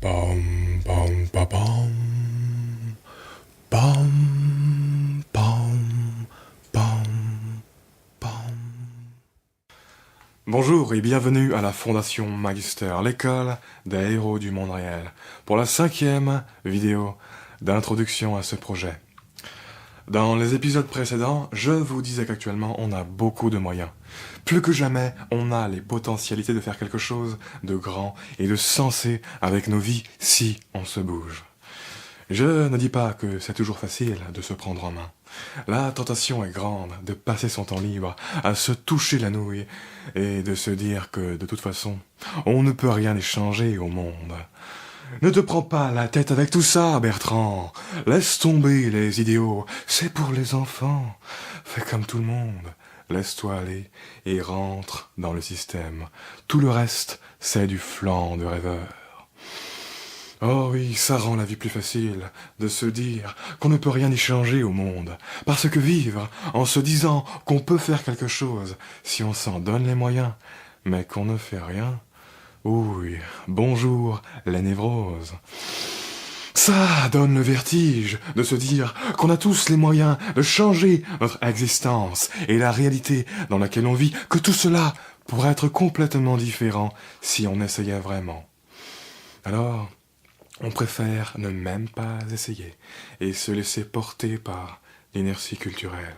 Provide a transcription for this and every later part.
Bam, bam, ba, bam. Bam, bam, bam, bam. Bonjour et bienvenue à la Fondation Magister, l'école des héros du monde réel, pour la 5e vidéo d'introduction à ce projet. Dans les épisodes précédents, je vous disais qu'actuellement on a beaucoup de moyens. Plus que jamais, on a les potentialités de faire quelque chose de grand et de sensé avec nos vies si on se bouge. Je ne dis pas que c'est toujours facile de se prendre en main. La tentation est grande de passer son temps libre à se toucher la nouille et de se dire que de toute façon, on ne peut rien échanger au monde. Ne te prends pas la tête avec tout ça, Bertrand. Laisse tomber les idéaux, c'est pour les enfants. Fais comme tout le monde. Laisse-toi aller et rentre dans le système. Tout le reste, c'est du flanc de rêveur. Oh oui, ça rend la vie plus facile de se dire qu'on ne peut rien y changer au monde. Parce que vivre en se disant qu'on peut faire quelque chose si on s'en donne les moyens, mais qu'on ne fait rien, oui, bonjour les névroses. Ça donne le vertige de se dire qu'on a tous les moyens de changer notre existence et la réalité dans laquelle on vit, que tout cela pourrait être complètement différent si on essayait vraiment. Alors, on préfère ne même pas essayer et se laisser porter par l'inertie culturelle.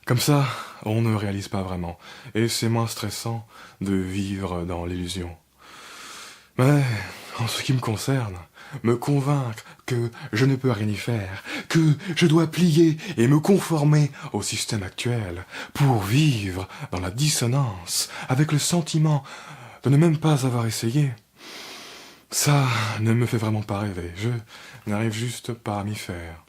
Comme ça, on ne réalise pas vraiment et c'est moins stressant de vivre dans l'illusion. Mais, en ce qui me concerne, me convaincre que je ne peux rien y faire, que je dois plier et me conformer au système actuel pour vivre dans la dissonance avec le sentiment de ne même pas avoir essayé, ça ne me fait vraiment pas rêver, je n'arrive juste pas à m'y faire.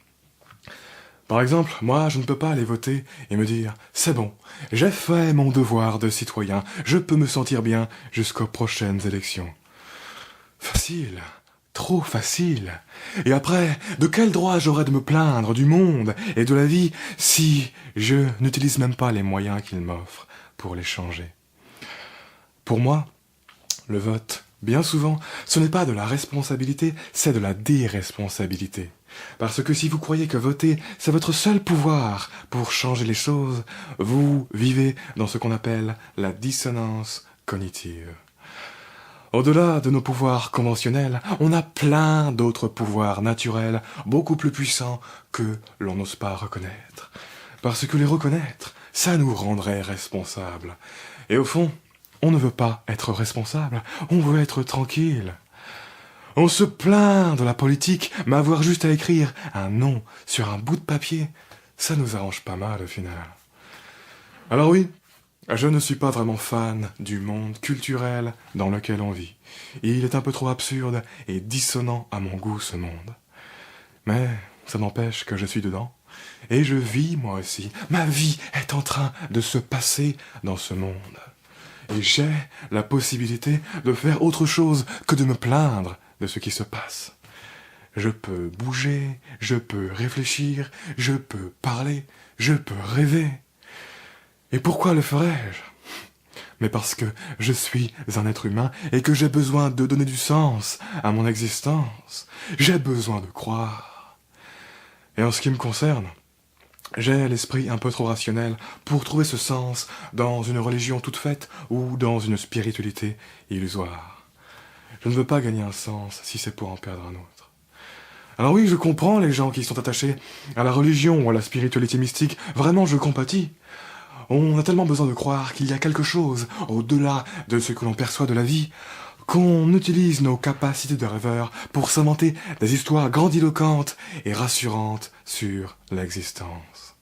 Par exemple, moi, je ne peux pas aller voter et me dire « C'est bon, j'ai fait mon devoir de citoyen, je peux me sentir bien jusqu'aux prochaines élections. » Facile, trop facile. Et après, de quel droit j'aurais de me plaindre du monde et de la vie si je n'utilise même pas les moyens qu'il m'offre pour les changer? Pour moi, le vote, bien souvent, ce n'est pas de la responsabilité, c'est de la déresponsabilité. Parce que si vous croyez que voter, c'est votre seul pouvoir pour changer les choses, vous vivez dans ce qu'on appelle la dissonance cognitive. Au-delà de nos pouvoirs conventionnels, on a plein d'autres pouvoirs naturels, beaucoup plus puissants que l'on n'ose pas reconnaître. Parce que les reconnaître, ça nous rendrait responsables. Et au fond, on ne veut pas être responsable, on veut être tranquille. On se plaint de la politique, mais avoir juste à écrire un nom sur un bout de papier, ça nous arrange pas mal au final. Alors oui, je ne suis pas vraiment fan du monde culturel dans lequel on vit. Il est un peu trop absurde et dissonant à mon goût ce monde. Mais ça n'empêche que je suis dedans. Et je vis moi aussi. Ma vie est en train de se passer dans ce monde. Et j'ai la possibilité de faire autre chose que de me plaindre de ce qui se passe. Je peux bouger, je peux réfléchir, je peux parler, je peux rêver. Et pourquoi le ferais-je? Mais parce que je suis un être humain et que j'ai besoin de donner du sens à mon existence. J'ai besoin de croire. Et en ce qui me concerne, j'ai l'esprit un peu trop rationnel pour trouver ce sens dans une religion toute faite ou dans une spiritualité illusoire. Je ne veux pas gagner un sens si c'est pour en perdre un autre. Alors oui, je comprends les gens qui sont attachés à la religion ou à la spiritualité mystique. Vraiment, je compatis. On a tellement besoin de croire qu'il y a quelque chose au-delà de ce que l'on perçoit de la vie, qu'on utilise nos capacités de rêveur pour s'inventer des histoires grandiloquentes et rassurantes sur l'existence.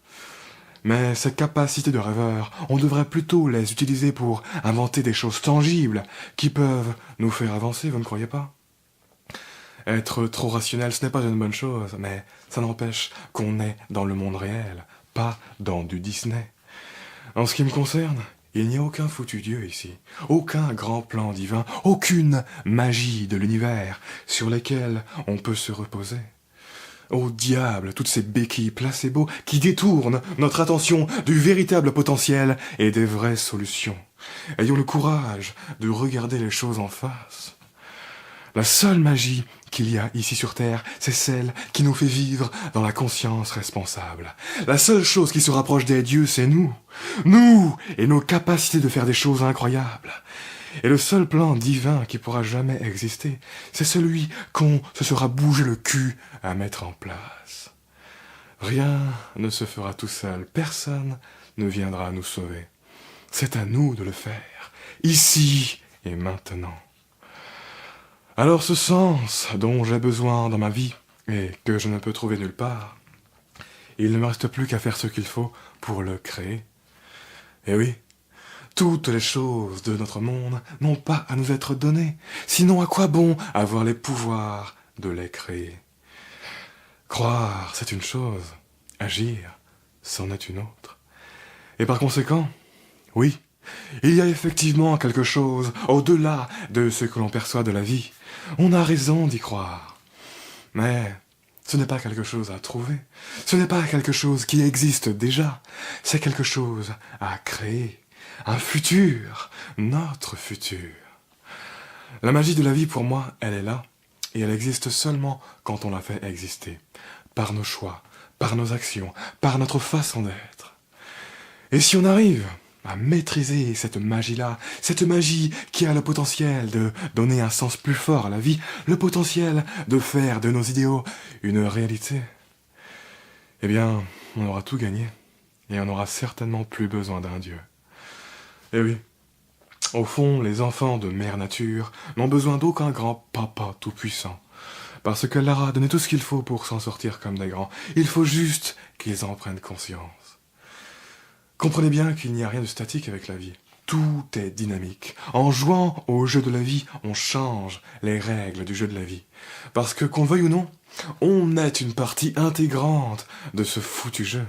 Mais ces capacités de rêveur, on devrait plutôt les utiliser pour inventer des choses tangibles qui peuvent nous faire avancer, vous ne croyez pas? Être trop rationnel, ce n'est pas une bonne chose, mais ça n'empêche qu'on est dans le monde réel, pas dans du Disney. En ce qui me concerne, il n'y a aucun foutu Dieu ici, aucun grand plan divin, aucune magie de l'univers sur lesquelles on peut se reposer. Au diable, toutes ces béquilles placebo qui détournent notre attention du véritable potentiel et des vraies solutions. Ayons le courage de regarder les choses en face. La seule magie qu'il y a ici sur Terre, c'est celle qui nous fait vivre dans la conscience responsable. La seule chose qui se rapproche des dieux, c'est nous. Nous et nos capacités de faire des choses incroyables. Et le seul plan divin qui pourra jamais exister, c'est celui qu'on se sera bougé le cul à mettre en place. Rien ne se fera tout seul, personne ne viendra nous sauver. C'est à nous de le faire, ici et maintenant. Alors ce sens dont j'ai besoin dans ma vie et que je ne peux trouver nulle part, il ne me reste plus qu'à faire ce qu'il faut pour le créer. Et oui, toutes les choses de notre monde n'ont pas à nous être données, sinon à quoi bon avoir les pouvoirs de les créer? Croire, c'est une chose, agir, c'en est une autre. Et par conséquent, oui, il y a effectivement quelque chose au-delà de ce que l'on perçoit de la vie. On a raison d'y croire. Mais ce n'est pas quelque chose à trouver. Ce n'est pas quelque chose qui existe déjà. C'est quelque chose à créer. Un futur. Notre futur. La magie de la vie, pour moi, elle est là. Et elle existe seulement quand on la fait exister. Par nos choix, par nos actions, par notre façon d'être. Et si on arrive à maîtriser cette magie-là, cette magie qui a le potentiel de donner un sens plus fort à la vie, le potentiel de faire de nos idéaux une réalité, eh bien, on aura tout gagné, et on n'aura certainement plus besoin d'un Dieu. Eh oui, au fond, les enfants de Mère Nature n'ont besoin d'aucun grand papa tout-puissant, parce qu'elle leur a donné tout ce qu'il faut pour s'en sortir comme des grands. Il faut juste qu'ils en prennent conscience. Comprenez bien qu'il n'y a rien de statique avec la vie. Tout est dynamique. En jouant au jeu de la vie, on change les règles du jeu de la vie. Parce que, qu'on le veuille ou non, on est une partie intégrante de ce foutu jeu.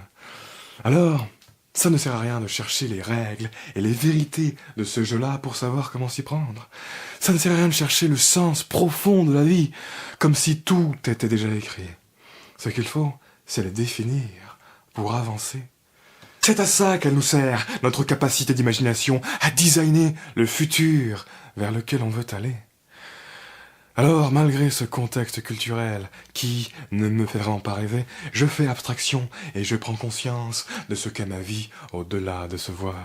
Alors, ça ne sert à rien de chercher les règles et les vérités de ce jeu-là pour savoir comment s'y prendre. Ça ne sert à rien de chercher le sens profond de la vie, comme si tout était déjà écrit. Ce qu'il faut, c'est les définir pour avancer. C'est à ça qu'elle nous sert, notre capacité d'imagination, à designer le futur vers lequel on veut aller. Alors, malgré ce contexte culturel qui ne me fait vraiment pas rêver, je fais abstraction et je prends conscience de ce qu'est ma vie au-delà de ce voile.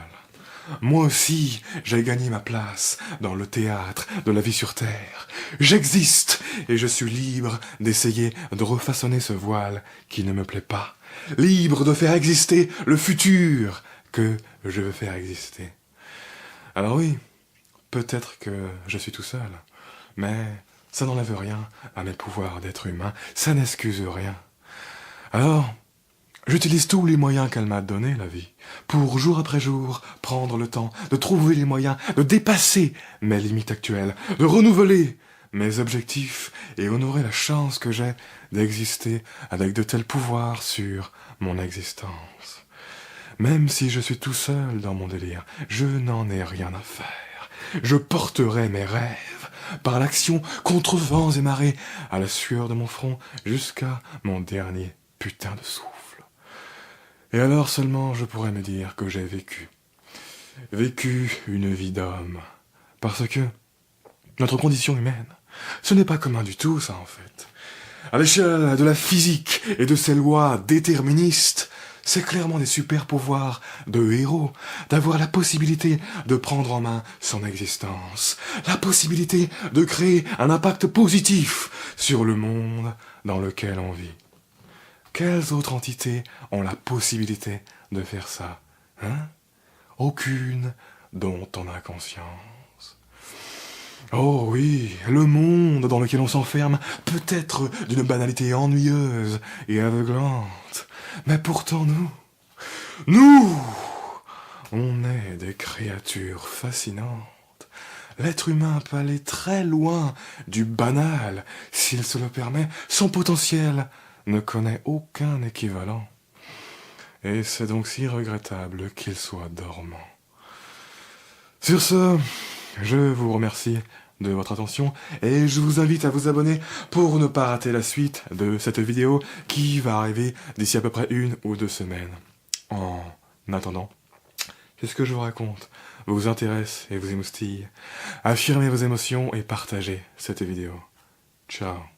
Moi aussi, j'ai gagné ma place dans le théâtre de la vie sur Terre. J'existe et je suis libre d'essayer de refaçonner ce voile qui ne me plaît pas. Libre de faire exister le futur que je veux faire exister. Alors oui, peut-être que je suis tout seul, mais ça n'enlève rien à mes pouvoirs d'être humain, ça n'excuse rien. Alors, j'utilise tous les moyens qu'elle m'a donnés, la vie, pour jour après jour prendre le temps de trouver les moyens de dépasser mes limites actuelles, de renouveler mes objectifs et honorer la chance que j'ai d'exister avec de tels pouvoirs sur mon existence. Même si je suis tout seul dans mon délire, je n'en ai rien à faire. Je porterai mes rêves par l'action contre vents et marées à la sueur de mon front jusqu'à mon dernier putain de souffle. Et alors seulement je pourrais me dire que j'ai vécu une vie d'homme. Parce que notre condition humaine, ce n'est pas commun du tout, ça, en fait. À l'échelle de la physique et de ses lois déterministes, c'est clairement des super pouvoirs de héros, d'avoir la possibilité de prendre en main son existence, la possibilité de créer un impact positif sur le monde dans lequel on vit. Quelles autres entités ont la possibilité de faire ça, hein? Aucune dont on a conscience. Oh oui, le monde dans lequel on s'enferme peut être d'une banalité ennuyeuse et aveuglante. Mais pourtant nous, on est des créatures fascinantes. L'être humain peut aller très loin du banal, s'il se le permet. Son potentiel ne connaît aucun équivalent. Et c'est donc si regrettable qu'il soit dormant. Sur ce, je vous remercie de votre attention et je vous invite à vous abonner pour ne pas rater la suite de cette vidéo qui va arriver d'ici à peu près 1 ou 2 semaines. En attendant, si ce que je vous raconte vous intéresse et vous émoustille, affirmez vos émotions et partagez cette vidéo. Ciao.